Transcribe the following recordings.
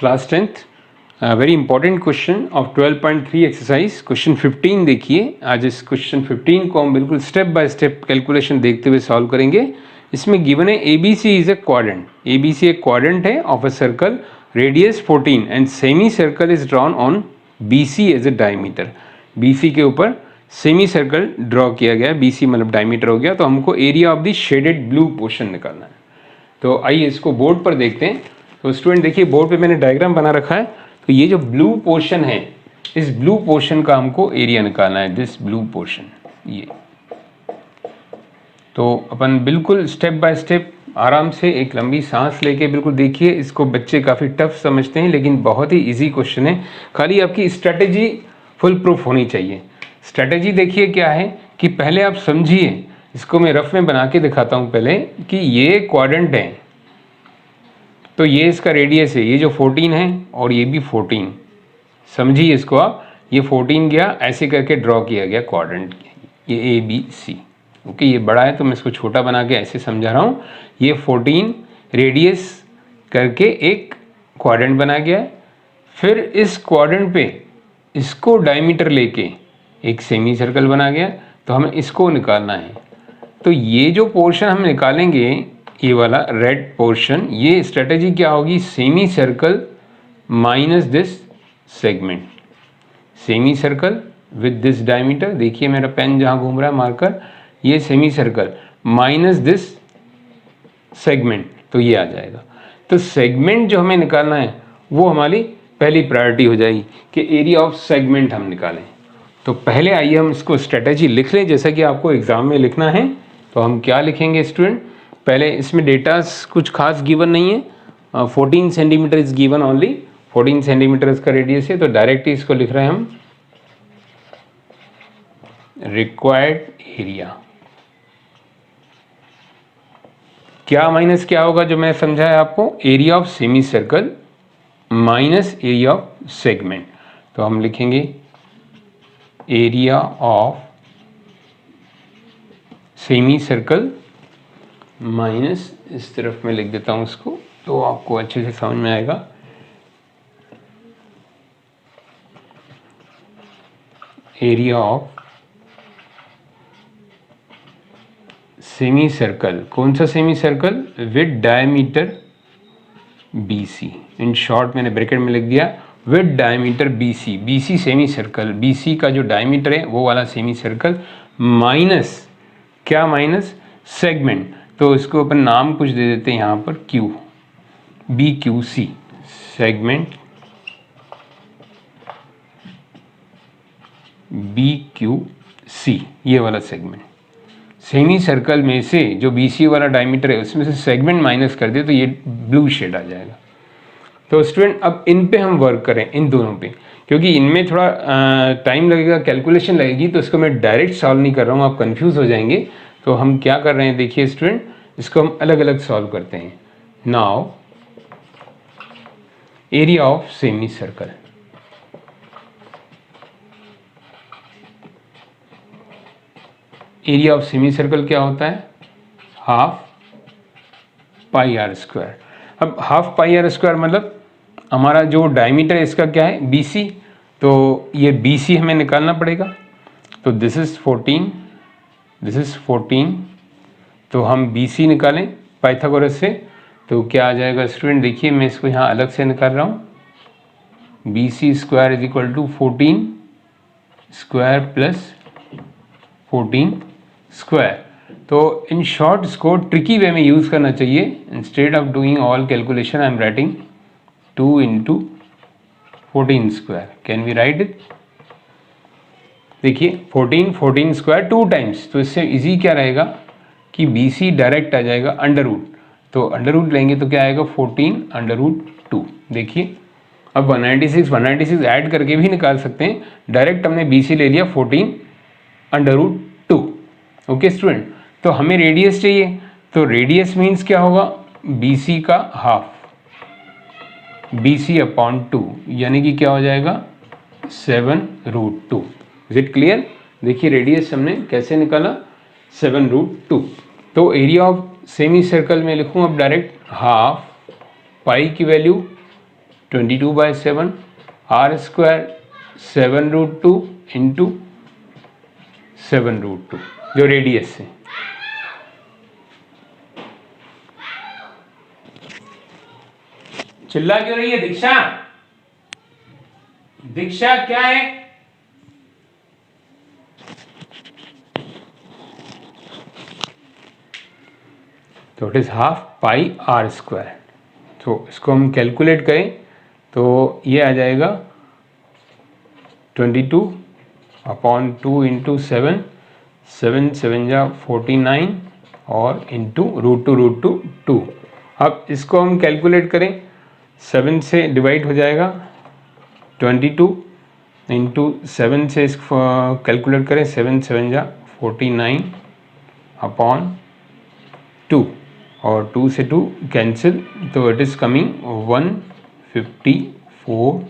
Class 10th very important question of 12.3 exercise question 15 देखिए। आज इस क्वेश्चन 15 को हम बिल्कुल स्टेप बाय स्टेप कैलकुलेशन देखते हुए सॉल्व करेंगे। इसमें गिवन है ABC is a quadrant, ABC एक क्वाड्रेंट है of a circle radius 14 and semi circle is drawn on BC as a diameter. BC के ऊपर सेमी सर्कल ड्रॉ किया गया, BC मतलब डायमीटर हो गया, तो हमको area of the shaded blue portion निकालना है। तो आइए इसको बोर्ड पर देखते हैं। तो स्टूडेंट देखिए बोर्ड पे मैंने डायग्राम बना रखा है। तो ये जो ब्लू पोर्शन है, इस ब्लू पोर्शन का हमको एरिया निकालना है, दिस ब्लू पोर्शन। ये तो अपन बिल्कुल स्टेप बाय स्टेप आराम से एक लंबी सांस लेके बिल्कुल देखिए। इसको बच्चे काफ़ी टफ समझते हैं लेकिन बहुत ही इजी क्वेश्चन है। खाली आपकी स्ट्रेटेजी फुल प्रूफ होनी चाहिए। स्ट्रेटेजी देखिए क्या है कि पहले आप समझिए, इसको मैं रफ में बना के दिखाता हूँ पहले कि ये क्वाड्रेंट है, तो ये इसका रेडियस है, ये जो 14 है और ये भी 14, समझिए इसको आप। ये 14 गया ऐसे करके ड्रॉ किया गया क्वाड्रेंट, ये ABC। ओके, ये बड़ा है तो मैं इसको छोटा बना के ऐसे समझा रहा हूँ। ये 14 रेडियस करके एक क्वाड्रेंट बना गया है। फिर इस क्वाड्रेंट पे इसको डायमीटर लेके एक सेमी सर्कल बना गया, तो हमें इसको निकालना है। तो ये जो पोर्शन हम निकालेंगे, ये वाला रेड पोर्शन, ये स्ट्रेटेजी क्या होगी, semi circle minus this segment, semi circle with this diameter. देखिए मेरा पेन जहाँ घूम रहा है मार्कर, ये semi circle minus this segment, तो ये आ जाएगा। तो सेगमेंट जो हमें निकालना है वो हमारी पहली प्रायोरिटी हो जाएगी कि एरिया ऑफ सेगमेंट हम निकालें। तो पहले आइए हम इसको स्ट्रेटेजी लिख लें, जैसा कि आपको एग्जाम में लिखना है। तो हम क्या लिखेंगे स्टूडेंट, पहले इसमें डेटास कुछ खास गिवन नहीं है। 14 centimetre is given only, 14 centimetre इसका रेडियस है, तो डायरेक्ट ही इसको लिख रहे हैं हम रिक्वायर्ड एरिया। क्या माइनस क्या होगा जो मैं समझाया आपको, area of semi circle minus area of segment. तो हम लिखेंगे area of semi circle minus, इस तरफ में लिख देता हूं इसको तो आपको अच्छे से समझ में आएगा, एरिया ऑफ सेमी सर्कल। कौन सा semi circle, with diameter BC। In short मैंने ब्रैकेट में लिख दिया with diameter BC, BC semi circle, BC का जो डायमीटर है वो वाला सेमी सर्कल, माइनस क्या, माइनस सेगमेंट। तो इसको अपन नाम कुछ दे देते हैं यहाँ पर Q, BQC सेगमेंट, BQC ये वाला सेगमेंट। सेमी सर्कल में से जो BC वाला डायमीटर है उसमें से सेगमेंट माइनस कर दे तो ये ब्लू शेड आ जाएगा। तो स्टूडेंट अब इन पे हम वर्क करें, इन दोनों पे, क्योंकि इनमें थोड़ा टाइम लगेगा, कैलकुलेशन लगेगी, तो इसको मैं डायरेक्ट सॉल्व नहीं कर रहा हूँ, आप कंफ्यूज हो जाएंगे। तो हम क्या कर रहे हैं देखिए स्टूडेंट, इसको हम अलग अलग सॉल्व करते हैं। Now area of semi circle, area of semi circle क्या होता है, हाफ पाई आर स्क्वायर। अब हाफ पाई आर स्क्वायर मतलब हमारा जो डायमीटर है इसका क्या है, BC, तो ये BC हमें निकालना पड़ेगा। तो दिस इज 14, दिस इज 14, तो हम BC निकालें पाइथागोरस से, तो क्या आ जाएगा स्टूडेंट, देखिए मैं इसको यहाँ अलग से निकाल रहा हूँ। BC square is equal to 14 square plus 14 square. तो इन शॉर्ट इसको ट्रिकी वे में यूज़ करना चाहिए। Instead of doing all calculation I am writing 2 into 14 square. Can we write it, देखिए 14 स्क्वायर 2 टाइम्स, तो इससे इजी क्या रहेगा कि BC डायरेक्ट आ जाएगा अंडर रूट, तो अंडर रूट लेंगे तो क्या आएगा 14 अंडर रूट 2। देखिए अब 196 ऐड करके भी निकाल सकते हैं, डायरेक्ट हमने BC ले लिया 14 अंडर रूट 2। ओके स्टूडेंट, तो हमें रेडियस चाहिए, तो रेडियस मीन्स क्या होगा, BC का हाफ, BC अपॉन 2, यानी कि क्या हो जाएगा 7√2। इज इट क्लियर, देखिए रेडियस हमने कैसे निकाला 7√2। तो एरिया ऑफ सेमी सर्कल में लिखूँ अब डायरेक्ट हाफ, पाई की वैल्यू 22/7 आर स्क्वायर 7√2 इंटू 7√2 जो रेडियस है। चिल्ला क्यों रही है दीक्षा? दीक्षा क्या है? तो it is half pi r square. तो इसको हम कैलकुलेट करें तो ये आ जाएगा 22/2 इंटू 7, 7 7 जा 49 और इंटू √2 2। अब इसको हम कैलकुलेट करें, 7 से डिवाइड हो जाएगा, 22 इंटू 7 से इसको कैलकुलेट करें, 7 7 जा 49/2 और 2 से 2 कैंसिल, तो it is coming 154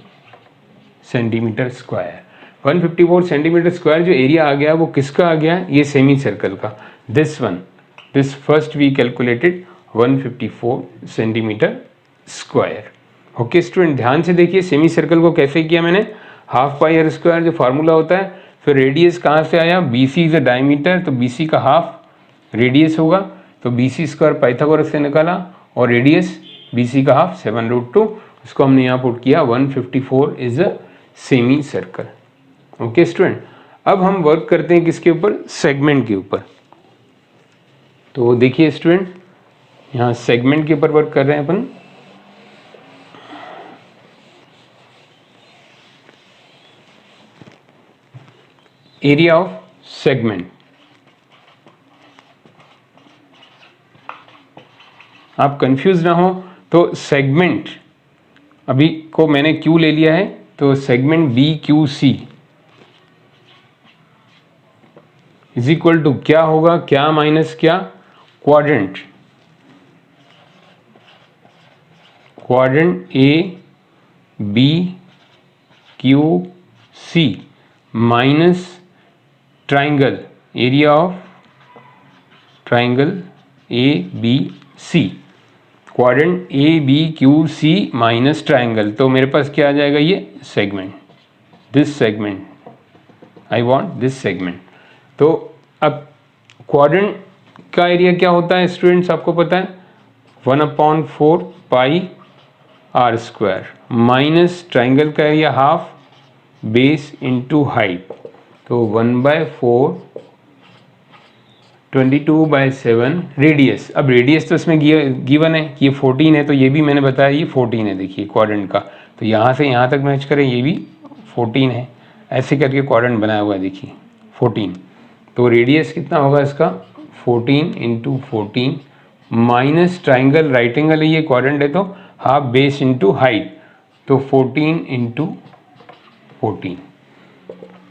centimetre square. 154 centimetre square जो एरिया आ गया वो किसका आ गया? ये सेमी सर्कल का। This one, this first we calculated 154 centimetre square. Okay student, ध्यान से देखिए सेमी सर्कल को कैसे किया मैंने। हाफ पाई आर स्क्वायर जो फार्मूला होता है, फिर रेडियस कहाँ से आया? BC इज अ डायमीटर, तो BC का हाफ रेडियस होगा, तो BC स्क्वायर पाइथागोरस से निकाला और रेडियस BC का हाफ 7√2, इसको हमने यहाँ पुट किया 154 is a semi circle. Okay student, अब हम वर्क करते हैं किसके ऊपर? सेगमेंट के ऊपर। तो देखिए स्टूडेंट, यहाँ सेगमेंट के ऊपर वर्क कर रहे हैं अपन। एरिया ऑफ सेगमेंट, आप कंफ्यूज ना हो तो सेगमेंट अभी को मैंने क्यू ले लिया है, तो segment BQC is equal to क्या होगा? क्या माइनस क्या? Quadrant, quadrant ABQC minus triangle, area of triangle ABC, quadrant ABQC minus triangle. तो मेरे पास क्या आ जाएगा? ये segment, this segment, I want this segment. तो अब क्वाड्रेंट का एरिया क्या होता है स्टूडेंट्स? आपको पता है 1/4 पाई आर स्क्वायर माइनस ट्राइंगल का area half base into height, तो 1/4 22/7 रेडियस। अब रेडियस तो इसमें गिवन है कि ये 14 है, तो ये भी मैंने बताया ये 14 है। देखिए क्वाड्रेंट का, तो यहाँ से यहाँ तक मैच करें, ये भी 14 है, ऐसे करके क्वाड्रेंट बनाया हुआ है, देखिए 14। तो रेडियस कितना होगा इसका? 14 into 14 minus triangle, right angle है ये, क्वाड्रेंट है तो हाफ बेस इंटू हाइट, तो 14 इंटू 14।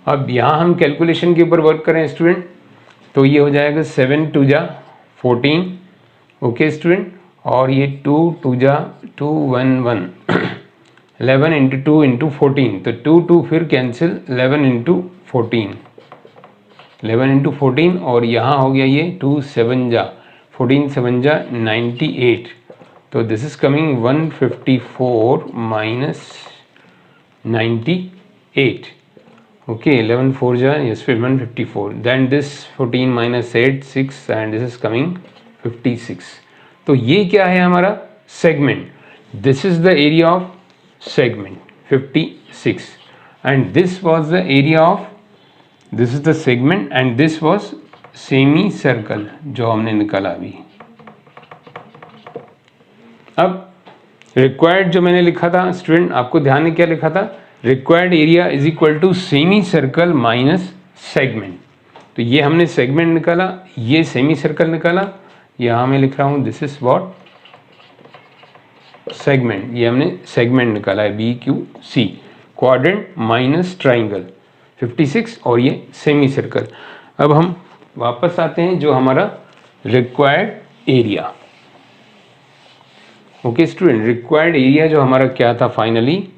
अब यहाँ हम कैलकुलेशन के ऊपर वर्क करें स्टूडेंट, तो ये हो जाएगा 7 2 जा 14। ओके स्टूडेंट, और ये 2 2 जा 2 1 1 11 इंटू 2 इंटू 14, तो 2 2 फिर कैंसिल, 11 इंटू 14, 11 इंटू 14, और यहाँ हो गया ये 2 7 जा 14 7 जा 98, तो this is coming 154 minus 98। Okay, 11 4 ja, yes, 154. Then this 14 minus 8 6 and this is coming 56. तो ये क्या है हमारा? Segment. This is the area of segment 56 and this was the area of, this is the segment and this was semi circle जो हमने निकाला अभी। अब रिक्वायर्ड जो मैंने लिखा था स्टूडेंट, आपको ध्यान में क्या लिखा था? Required area is equal to semi circle minus segment. तो ये हमने सेगमेंट निकाला, ये सेमी सर्कल निकाला, यहाँ मैं लिख रहा हूँ दिस इज व्हाट? सेगमेंट। ये हमने सेगमेंट निकाला है BQC, क्वाड्रेंट माइनस ट्राइंगल 56, और ये सेमी सर्कल। अब हम वापस आते हैं जो हमारा required area. Okay student, required area जो हमारा क्या था फाइनली?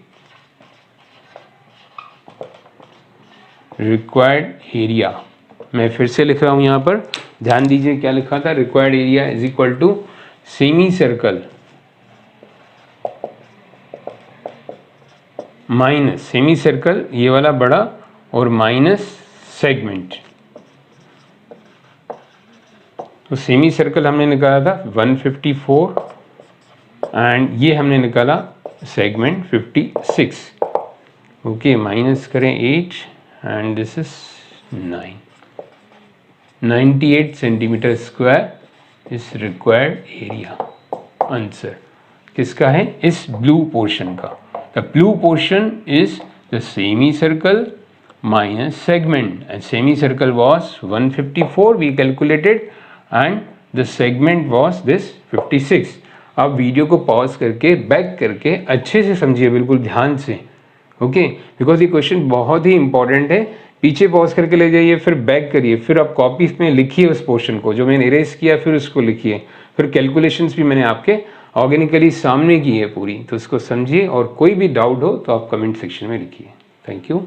रिक्वायर्ड एरिया मैं फिर से लिख रहा हूं यहाँ पर, ध्यान दीजिए क्या लिखा था? Required area is equal to semi circle minus semi circle ये वाला बड़ा और माइनस सेगमेंट। तो सेमी सर्कल हमने निकाला था 154 एंड ये हमने निकाला सेगमेंट 56। ओके, माइनस करें 8 and this is 9। 98 centimetre square is required area. Answer किसका है? इस ब्लू पोर्शन का। The blue portion is the semi circle minus segment, and semicircle was 154 we calculated and the segment was this 56। आप video को pause करके back करके अच्छे से समझिए, बिल्कुल ध्यान से, ओके, बिकॉज ये क्वेश्चन बहुत ही इंपॉर्टेंट है। पीछे पॉज करके ले जाइए, फिर बैक करिए, फिर आप कॉपी में लिखिए उस पोर्शन को जो मैंने इरेज किया, फिर उसको लिखिए, फिर कैलकुलेशंस भी मैंने आपके ऑर्गेनिकली सामने की है पूरी, तो उसको समझिए और कोई भी डाउट हो तो आप कमेंट सेक्शन में लिखिए। Thank you.